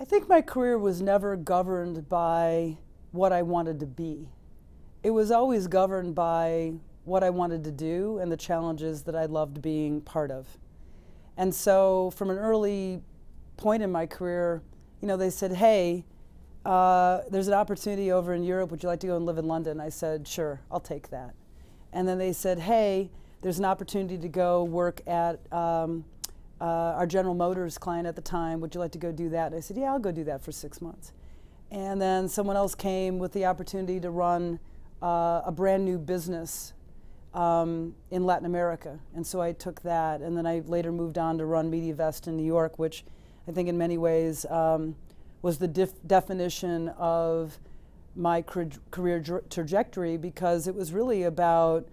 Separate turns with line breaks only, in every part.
I think my career was never governed by what I wanted to be. It was always governed by what I wanted to do and the challenges that I loved being part of. And so from an early point in my career, they said, hey, there's an opportunity over in Europe. Would you like to go and live in London? I said, sure, I'll take that. And then they said, hey, there's an opportunity to go work at our General Motors client at the time. Would you like to go do that? And I said, yeah, I'll go do that for 6 months. And then someone else came with the opportunity to run a brand new business in Latin America. And so I took that. And then I later moved on to run MediaVest in New York, which I think in many ways was the definition of my career trajectory, because it was really about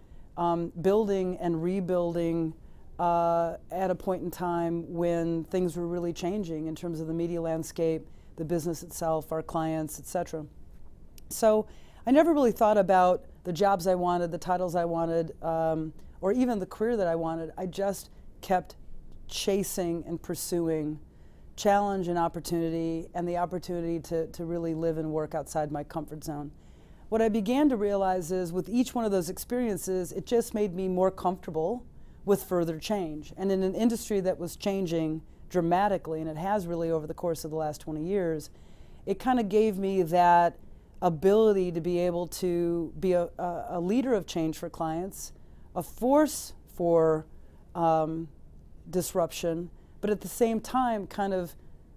building and rebuilding at a point in time when things were really changing in terms of the media landscape, the business itself, our clients, etc. So I never really thought about the jobs I wanted, the titles I wanted, or even the career that I wanted. I just kept chasing and pursuing challenge and opportunity, and the opportunity to really live and work outside my comfort zone. What I began to realize is with each one of those experiences, it just made me more comfortable with further change. And in an industry that was changing dramatically, and it has really over the course of the last 20 years, it kind of gave me that ability to be able to be a leader of change for clients, a force for disruption, but at the same time kind of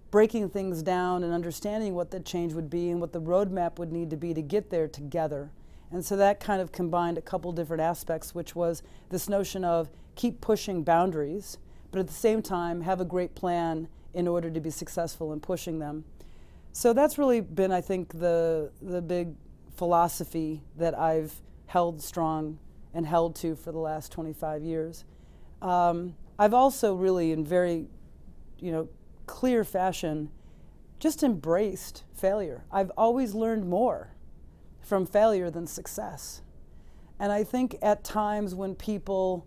breaking things down and understanding what the change would be and what the roadmap would need to be to get there together. And so that kind of combined a couple different aspects, which was this notion of keep pushing boundaries, but at the same time have a great plan in order to be successful in pushing them. So that's really been, I think, the big philosophy that I've held strong and held to for the last 25 years. I've also really, in very clear fashion, just embraced failure. I've always learned more from failure than success. And I think at times when people,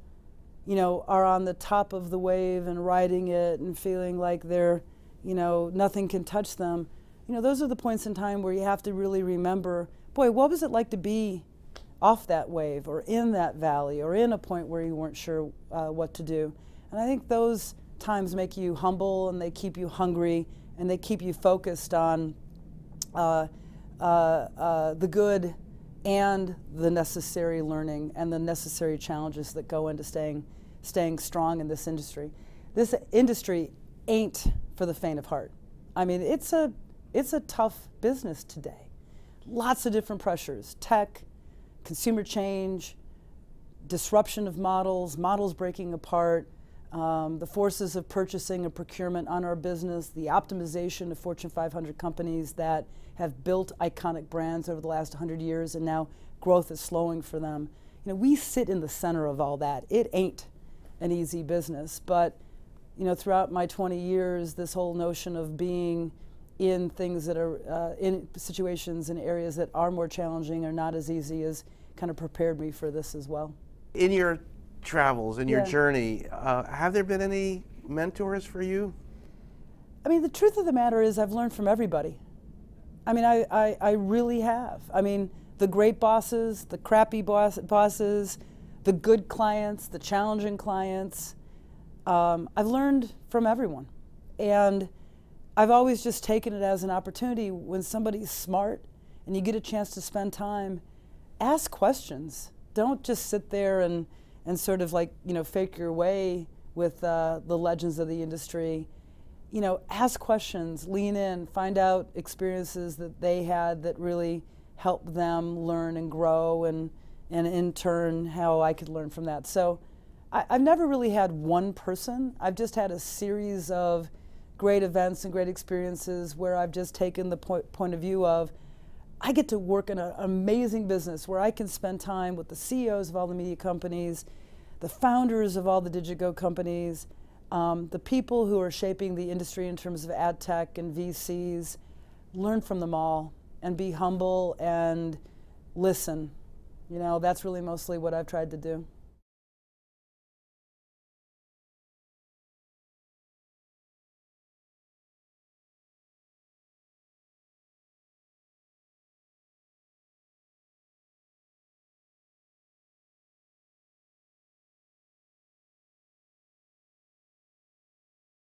are on the top of the wave and riding it and feeling like they're, nothing can touch them, those are the points in time where you have to really remember, boy, what was it like to be off that wave or in that valley or in a point where you weren't sure what to do. And I think those times make you humble, and they keep you hungry, and they keep you focused on the good and the necessary learning and the necessary challenges that go into staying strong in this industry. This industry ain't for the faint of heart. I mean, it's a tough business today. Lots of different pressures: tech, consumer change, disruption of models breaking apart, the forces of purchasing and procurement on our business, the optimization of Fortune 500 companies that have built iconic brands over the last 100 years, and now growth is slowing for them. We sit in the center of all that. It ain't an easy business, but throughout my 20 years, this whole notion of being in things that are, in situations and areas that are more challenging or not as easy, has kind of prepared me for this as well.
In your travels, in your journey, have there been any mentors for you?
I mean, the truth of the matter is I've learned from everybody. I mean, I really have. I mean, the great bosses, the crappy bosses, the good clients, the challenging clients. I've learned from everyone. And I've always just taken it as an opportunity when somebody's smart and you get a chance to spend time, ask questions. Don't just sit there and sort of like, fake your way with the legends of the industry. Ask questions, lean in, find out experiences that they had that really helped them learn and grow, and in turn, how I could learn from that. So I've never really had one person. I've just had a series of great events and great experiences where I've just taken the point of view of, I get to work in an amazing business where I can spend time with the CEOs of all the media companies, the founders of all the Digigo companies, the people who are shaping the industry in terms of ad tech and VCs, learn from them all and be humble and listen. That's really mostly what I've tried to do.